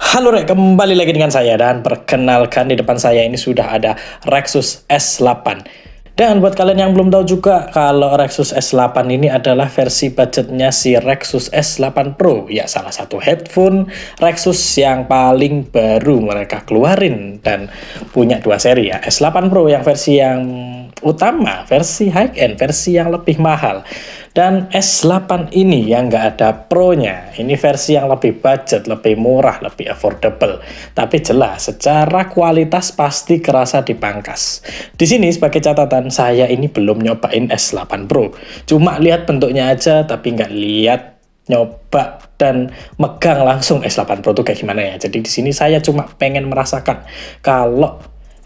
Halo Rek, kembali lagi dengan saya dan perkenalkan di depan saya ini sudah ada Rexus S8. Dan buat kalian yang belum tahu juga kalau Rexus S8 ini adalah versi budgetnya si Rexus S8 Pro. Ya, salah satu headphone Rexus yang paling baru mereka keluarin dan punya dua seri ya. S8 Pro yang versi yang utama, versi high end, versi yang lebih mahal. Dan S8 ini yang nggak ada Pro-nya. Ini versi yang lebih budget, lebih murah, lebih affordable. Tapi jelas, secara kualitas pasti kerasa dipangkas. Di sini sebagai catatan, saya ini belum nyobain S8 Pro. Cuma lihat bentuknya aja, tapi nggak lihat nyoba dan megang langsung S8 Pro itu kayak gimana ya. Jadi di sini saya cuma pengen merasakan kalau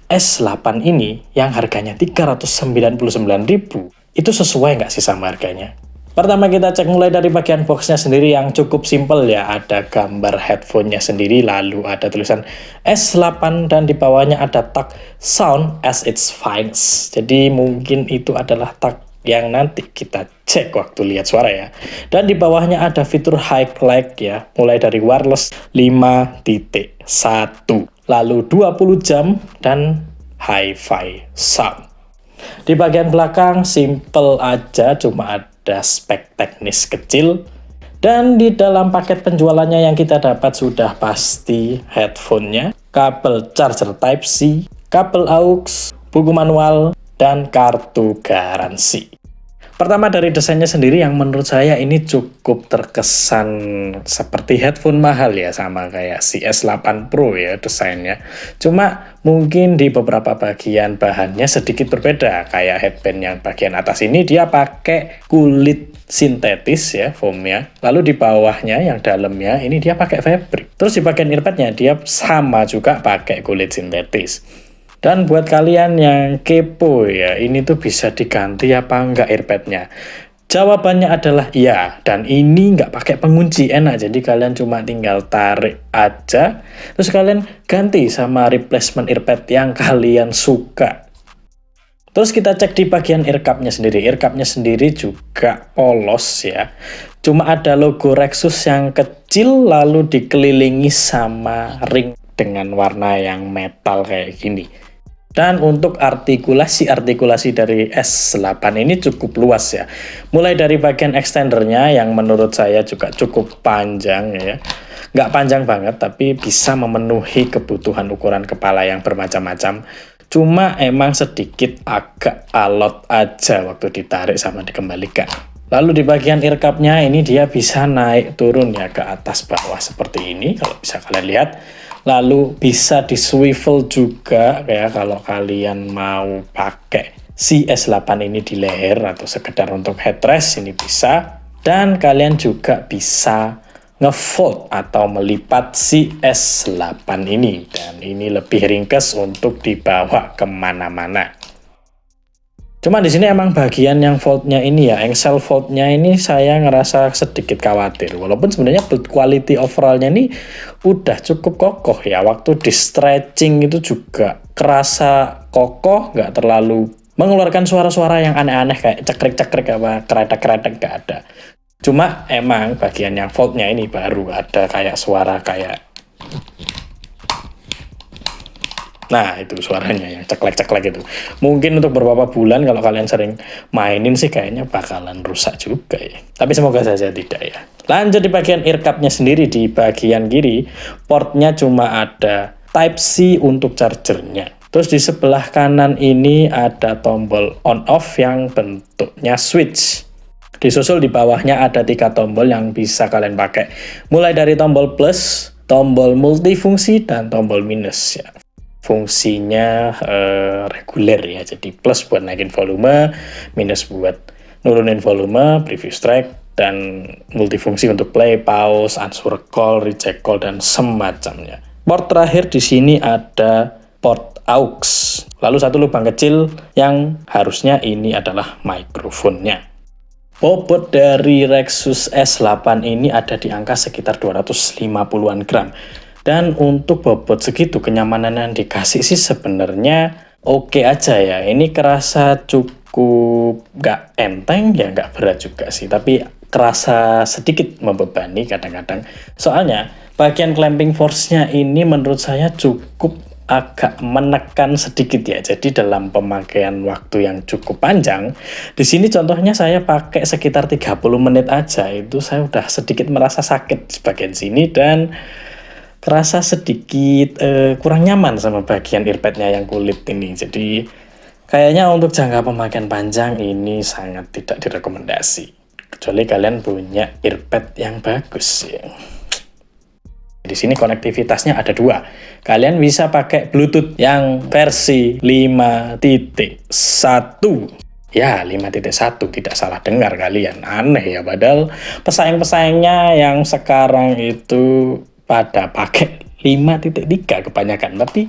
S8 ini yang harganya 399.000 itu sesuai nggak sih sama harganya? Pertama kita cek mulai dari bagian boxnya sendiri yang cukup simple ya. Ada gambar headphone-nya sendiri, lalu ada tulisan S8 dan di bawahnya ada tag sound as its finest. Jadi mungkin itu adalah tag yang nanti kita cek waktu lihat suara ya. Dan di bawahnya ada fitur highlight ya, mulai dari wireless 5.1, lalu 20 jam dan hi-fi sound. Di bagian belakang simple aja, cuma ada spek teknis kecil. Dan di dalam paket penjualannya yang kita dapat sudah pasti headphone-nya, kabel charger Type-C, kabel aux, buku manual, dan kartu garansi. Pertama dari desainnya sendiri yang menurut saya ini cukup terkesan seperti headphone mahal ya, sama kayak si S8 Pro ya desainnya. Cuma mungkin di beberapa bagian bahannya sedikit berbeda. Kayak headband yang bagian atas ini dia pakai kulit sintetis ya, foamnya. Lalu di bawahnya yang dalamnya ini dia pakai fabric. Terus di bagian earpadnya dia sama juga pakai kulit sintetis. Dan buat kalian yang kepo ya, ini tuh bisa diganti apa enggak earpadnya? Jawabannya adalah iya, dan ini nggak pakai pengunci, enak. Jadi kalian cuma tinggal tarik aja, terus kalian ganti sama replacement earpad yang kalian suka. Terus kita cek di bagian earcupnya sendiri. Earcupnya sendiri juga polos ya. Cuma ada logo Rexus yang kecil, lalu dikelilingi sama ring dengan warna yang metal kayak gini. Dan untuk artikulasi dari S8 ini cukup luas ya. Mulai dari bagian extendernya yang menurut saya juga cukup panjang ya. Nggak panjang banget, tapi bisa memenuhi kebutuhan ukuran kepala yang bermacam-macam. Cuma emang sedikit agak alot aja waktu ditarik sama dikembalikan. Lalu di bagian earcupnya ini dia bisa naik turun ya ke atas bawah seperti ini, kalau bisa kalian lihat. Lalu bisa di swivel juga kayak kalau kalian mau pakai si S8 ini di leher atau sekedar untuk headrest ini bisa. Dan kalian juga bisa ngefold atau melipat si S8 ini. Dan ini lebih ringkas untuk dibawa kemana-mana. Cuma di sini emang bagian yang foldnya ini ya, engsel foldnya ini saya ngerasa sedikit khawatir. Walaupun sebenarnya build quality overallnya ini udah cukup kokoh ya. Waktu di stretching itu juga kerasa kokoh, nggak terlalu mengeluarkan suara-suara yang aneh-aneh kayak cekrek-cekrek apa keretek-keretek, nggak ada. Cuma emang bagian yang foldnya ini baru ada kayak suara kayak, nah itu suaranya yang ceklek-ceklek itu. Mungkin untuk beberapa bulan kalau kalian sering mainin sih kayaknya bakalan rusak juga ya. Tapi semoga saja tidak ya. Lanjut di bagian earcupnya sendiri, di bagian kiri portnya cuma ada Type-C untuk chargernya. Terus di sebelah kanan ini ada tombol on off yang bentuknya switch. Disusul di bawahnya ada 3 tombol yang bisa kalian pakai. Mulai dari tombol plus, tombol multifungsi, dan tombol minus ya. Fungsinya reguler ya, jadi plus buat naikin volume, minus buat nurunin volume, previous track, dan multifungsi untuk play, pause, answer call, reject call, dan semacamnya. Port terakhir di sini ada port aux, lalu satu lubang kecil yang harusnya ini adalah mikrofonnya. Bobot dari Rexus S8 ini ada di angka sekitar 250-an gram. Dan untuk bobot segitu, kenyamanan yang dikasih sih sebenarnya oke aja ya. Ini kerasa cukup nggak enteng ya, nggak berat juga sih. Tapi kerasa sedikit membebani kadang-kadang. Soalnya bagian clamping force-nya ini menurut saya cukup agak menekan sedikit ya. Jadi dalam pemakaian waktu yang cukup panjang, di sini contohnya saya pakai sekitar 30 menit aja, itu saya udah sedikit merasa sakit di bagian sini dan kerasa sedikit kurang nyaman sama bagian earpadnya yang kulit ini. Jadi kayaknya untuk jangka pemakaian panjang ini sangat tidak direkomendasi. Kecuali kalian punya earpad yang bagus ya. Di sini konektivitasnya ada dua. Kalian bisa pakai Bluetooth yang versi 5.1. Ya, 5.1 tidak salah dengar kalian. Aneh ya, padahal pesaing-pesaingnya yang sekarang itu pada pakai 5.3 kebanyakan. Tapi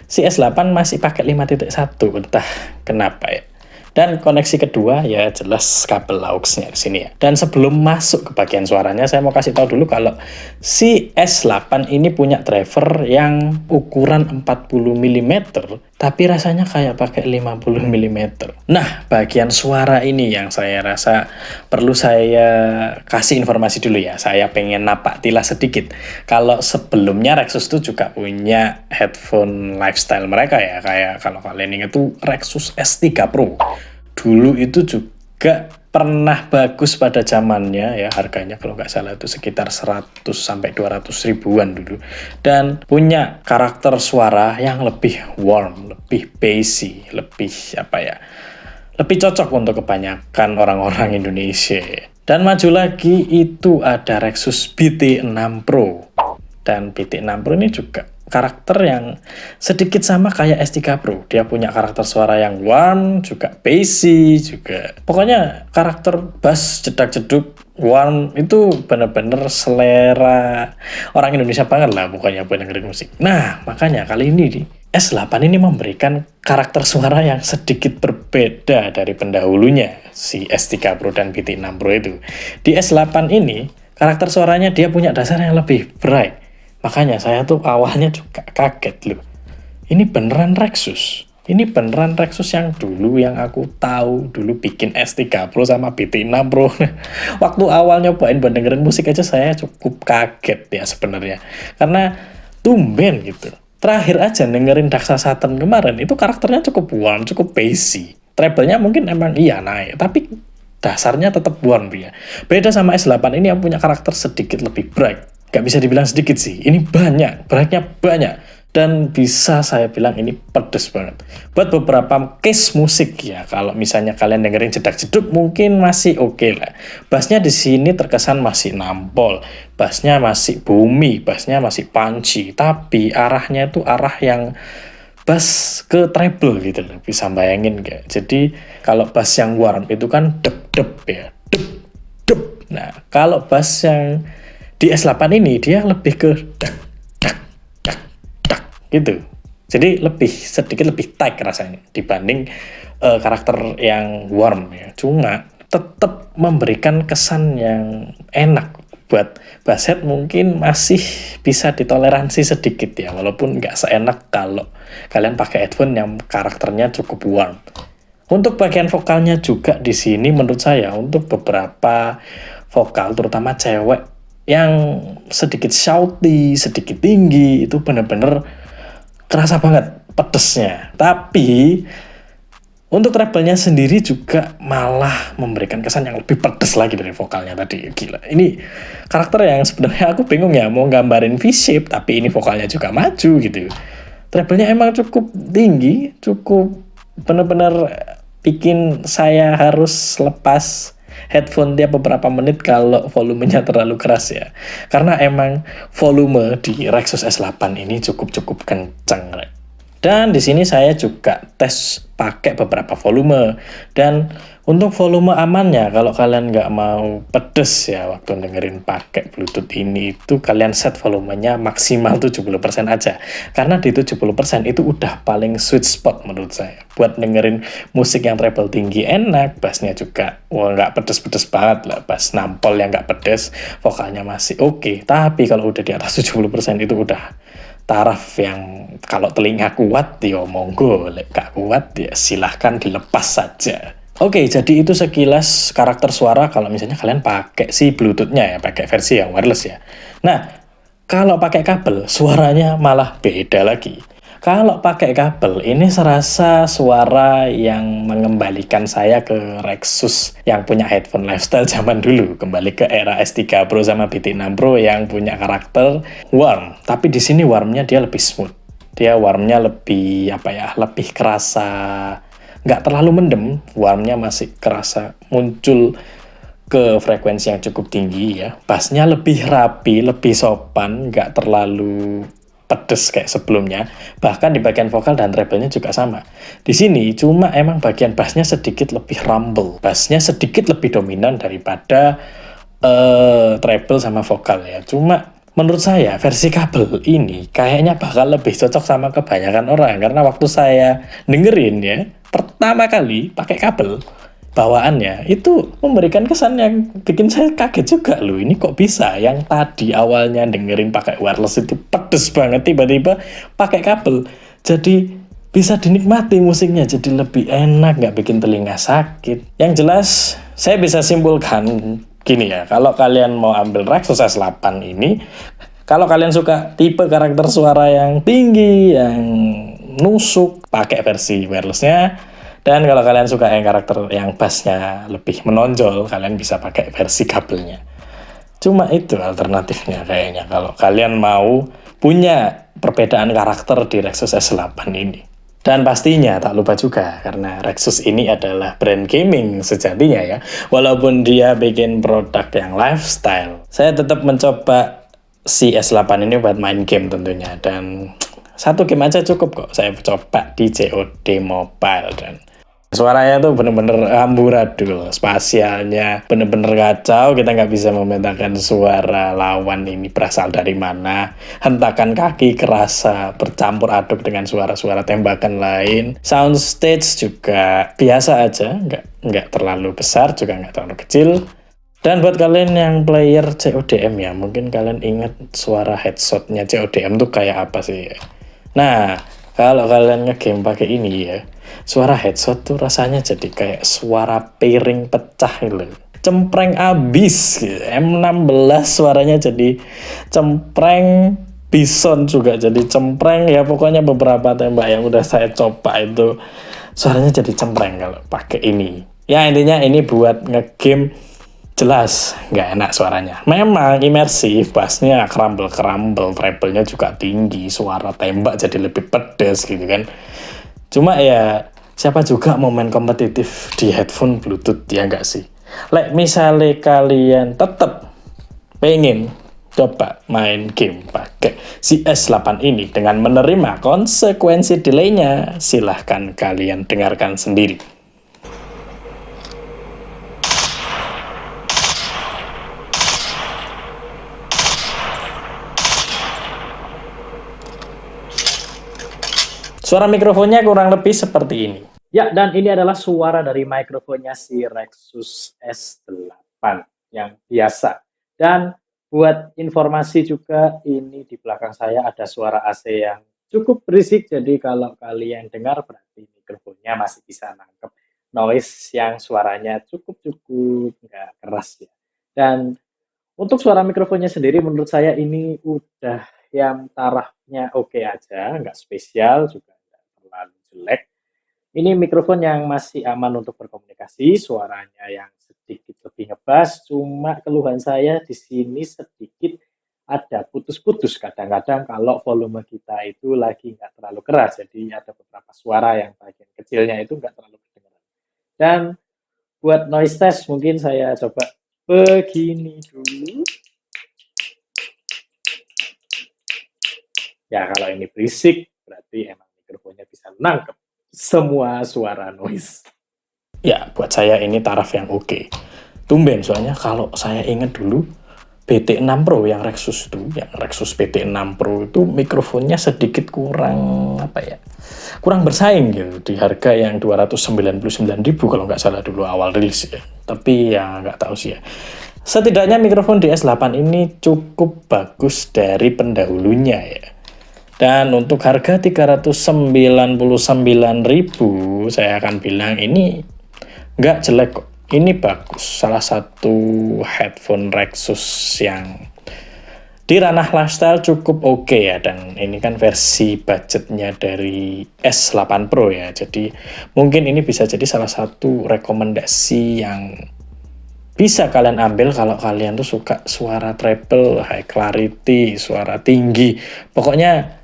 si S8 masih pakai 5.1, entah kenapa ya. Dan koneksi kedua ya jelas kabel aux-nya di sini ya. Dan sebelum masuk ke bagian suaranya, saya mau kasih tahu dulu kalau si S8 ini punya driver yang ukuran 40 mm, tapi rasanya kayak pakai 50 mm. Nah, bagian suara ini yang saya rasa perlu saya kasih informasi dulu ya. Saya pengen napak tilas sedikit. Kalau sebelumnya Rexus itu juga punya headphone lifestyle mereka ya, kayak kalau kalian ingat tuh Rexus S3 Pro. Dulu itu juga pernah bagus pada zamannya ya, harganya kalau nggak salah itu sekitar 100 sampai 200 ribuan dulu, dan punya karakter suara yang lebih warm, lebih bassy, lebih apa ya, lebih cocok untuk kebanyakan orang-orang Indonesia. Dan maju lagi itu ada Rexus BT6 Pro, dan BT6 Pro ini juga karakter yang sedikit sama kayak S3 Pro. Dia punya karakter suara yang warm, juga bassy, juga pokoknya karakter bass jedak-jeduk warm itu bener-bener selera orang Indonesia banget lah pokoknya buat dengerin musik. Nah, makanya kali ini di S8 ini memberikan karakter suara yang sedikit berbeda dari pendahulunya, si S3 Pro dan BT6 Pro itu. Di S8 ini karakter suaranya dia punya dasar yang lebih bright. Makanya saya tuh awalnya juga kaget loh. Ini beneran Rexus. Ini beneran Rexus yang dulu yang aku tahu dulu bikin S3 Pro sama BT6 Pro. Waktu awal nyobain buat dengerin musik aja saya cukup kaget ya sebenarnya. Karena tumben gitu. Terakhir aja dengerin Daksa Saturn kemarin itu karakternya cukup warm, cukup bassy. Treble-nya mungkin emang iya naik, tapi dasarnya tetap warm ya. Beda sama S8 ini yang punya karakter sedikit lebih bright. Gak bisa dibilang sedikit sih, ini banyak, brightnya banyak. Dan bisa saya bilang ini pedes banget. Buat beberapa case musik ya, kalau misalnya kalian dengerin jedak-jeduk mungkin masih oke lah. Bassnya di sini terkesan masih nampol, bassnya masih boomy, bassnya masih punchy. Tapi arahnya itu arah yang bass ke treble gitu loh, bisa bayangin gak? Jadi kalau bass yang warm itu kan dep-dep ya, dep-dep. Nah, kalau bass yang di S8 ini dia lebih ke dak dak dak dak gitu. Jadi sedikit lebih tight rasanya dibanding karakter yang warm ya. Cuma tetap memberikan kesan yang enak. Buat basshead mungkin masih bisa ditoleransi sedikit ya, walaupun nggak seenak kalau kalian pakai headphone yang karakternya cukup warm. Untuk bagian vokalnya juga di sini menurut saya untuk beberapa vokal terutama cewek yang sedikit shouty, sedikit tinggi, itu bener-bener kerasa banget pedesnya. Tapi untuk treble-nya sendiri juga malah memberikan kesan yang lebih pedes lagi dari vokalnya tadi. Gila, ini karakter yang sebenarnya aku bingung ya mau gambarin V-shape, tapi ini vokalnya juga maju gitu. Treble-nya emang cukup tinggi, cukup bener-bener bikin saya harus lepas headphone tiap beberapa menit kalau volumenya terlalu keras ya. Karena emang volume di Rexus S8 ini cukup kenceng. Dan di sini saya juga tes pakai beberapa volume. Dan untuk volume amannya, kalau kalian nggak mau pedes ya waktu dengerin pakai Bluetooth ini, itu kalian set volumenya maksimal 70% aja. Karena di 70% itu udah paling sweet spot menurut saya. Buat dengerin musik yang treble tinggi enak, bassnya juga nggak pedes-pedes banget lah. Bass nampol yang nggak pedes, vokalnya masih oke. Tapi kalau udah di atas 70% itu udah taraf yang kalau telinga kuat ya monggo, lek gak kuat ya silahkan dilepas saja. Oke, jadi itu sekilas karakter suara kalau misalnya kalian pakai si Bluetooth-nya ya, pakai versi yang wireless ya. Nah, Kalau pakai kabel, suaranya malah beda lagi. Kalau pakai kabel, ini serasa suara yang mengembalikan saya ke Rexus yang punya headphone lifestyle zaman dulu. Kembali ke era S3 Pro sama BT6 Pro yang punya karakter warm. Tapi di sini warmnya dia lebih smooth. Dia warmnya lebih, lebih kerasa. Nggak terlalu mendem, warmnya masih kerasa muncul ke frekuensi yang cukup tinggi ya. Bassnya lebih rapi, lebih sopan, nggak terlalu pedes kayak sebelumnya. Bahkan di bagian vokal dan treble-nya juga sama. Di sini cuma emang bagian bassnya sedikit lebih rumble. Bassnya sedikit lebih dominan daripada treble sama vokal ya. Cuma menurut saya versi kabel ini kayaknya bakal lebih cocok sama kebanyakan orang. Karena waktu saya dengerin ya, pertama kali pakai kabel, bawaannya itu memberikan kesan yang bikin saya kaget juga loh. Ini kok bisa yang tadi awalnya dengerin pakai wireless itu pedes banget, tiba-tiba pakai kabel jadi bisa dinikmati musiknya, jadi lebih enak, nggak bikin telinga sakit. Yang jelas saya bisa simpulkan gini ya, kalau kalian mau ambil Rexus S8 ini, kalau kalian suka tipe karakter suara yang tinggi, yang nusuk, pakai versi wirelessnya. Dan kalau kalian suka yang karakter yang bassnya lebih menonjol, kalian bisa pakai versi kabelnya. Cuma itu alternatifnya kayaknya kalau kalian mau punya perbedaan karakter di Rexus S8 ini. Dan pastinya tak lupa juga, karena Rexus ini adalah brand gaming sejatinya ya. Walaupun dia bikin produk yang lifestyle, saya tetap mencoba si S8 ini buat main game tentunya. Dan satu game aja cukup kok, saya coba di COD Mobile. Dan suaranya tuh bener-bener amburadul, spasialnya bener-bener kacau, kita nggak bisa memetakan suara lawan ini berasal dari mana. Hentakan kaki kerasa bercampur aduk dengan suara-suara tembakan lain. Soundstage juga biasa aja, nggak terlalu besar, juga nggak terlalu kecil. Dan buat kalian yang player CODM ya, mungkin kalian ingat suara headshotnya CODM tuh kayak apa sih ya. Nah, kalau kalian ngegame pakai ini ya, suara headshot tuh rasanya jadi kayak suara piring pecah gitu. Cempreng abis gitu. M16 suaranya jadi cempreng, Bison juga jadi cempreng ya, pokoknya beberapa tembak yang udah saya coba itu suaranya jadi cempreng kalau pakai ini. Ya intinya ini buat ngegame jelas nggak enak suaranya. Memang imersif, bassnya kerambel-kerambel, treble-nya juga tinggi, suara tembak jadi lebih pedes gitu kan. Cuma ya siapa juga mau main kompetitif di headphone Bluetooth, ya nggak sih? Misalnya kalian tetap pengen coba main game pakai si S8 ini dengan menerima konsekuensi delaynya, silahkan kalian dengarkan sendiri. Suara mikrofonnya kurang lebih seperti ini. Ya, dan ini adalah suara dari mikrofonnya si Rexus S8 yang biasa. Dan buat informasi juga, ini di belakang saya ada suara AC yang cukup berisik. Jadi kalau kalian dengar berarti mikrofonnya masih bisa nangkep noise yang suaranya cukup nggak keras ya. Dan untuk suara mikrofonnya sendiri menurut saya ini udah yang tarafnya oke aja, nggak spesial juga terlalu jelek. Ini mikrofon yang masih aman untuk berkomunikasi, suaranya yang sedikit lebih ngebas, cuma keluhan saya di sini sedikit ada putus-putus kadang-kadang kalau volume kita itu lagi nggak terlalu keras, jadi ada beberapa suara yang bagian kecilnya itu nggak terlalu kedengaran. Dan buat noise test mungkin saya coba begini dulu. Ya kalau ini berisik berarti emang mikrofonnya bisa menangkap semua suara noise. Ya, buat saya ini taraf yang oke. Tumben, soalnya kalau saya ingat dulu BT6 Pro yang Rexus itu, yang Rexus BT6 Pro itu mikrofonnya sedikit kurang kurang bersaing gitu di harga yang 299.000 kalau nggak salah dulu awal rilis ya. Tapi ya nggak tahu sih ya. Setidaknya mikrofon di S8 ini cukup bagus dari pendahulunya ya. Dan untuk harga 399.000 saya akan bilang ini nggak jelek kok. Ini bagus, salah satu headphone Rexus yang Di ranah lifestyle cukup oke ya, dan ini kan versi budgetnya dari S8 Pro ya. Jadi mungkin ini bisa jadi salah satu rekomendasi yang bisa kalian ambil kalau kalian tuh suka suara treble, high clarity, suara tinggi. Pokoknya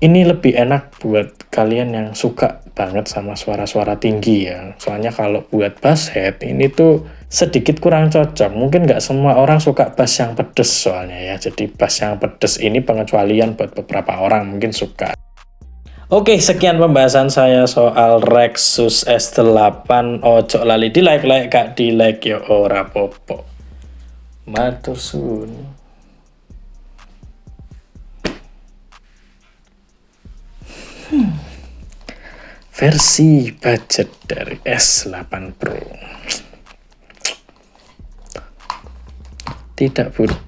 ini lebih enak buat kalian yang suka banget sama suara-suara tinggi ya. Soalnya kalau buat bass head ini tuh sedikit kurang cocok. Mungkin nggak semua orang suka bass yang pedes soalnya ya. Jadi bass yang pedes ini pengecualian buat beberapa orang mungkin suka. Oke, sekian pembahasan saya soal Rexus S8. Ojo lali di like, gak di like yo ora popo. Matur suwun. Versi budget dari S8 Pro tidak buruk.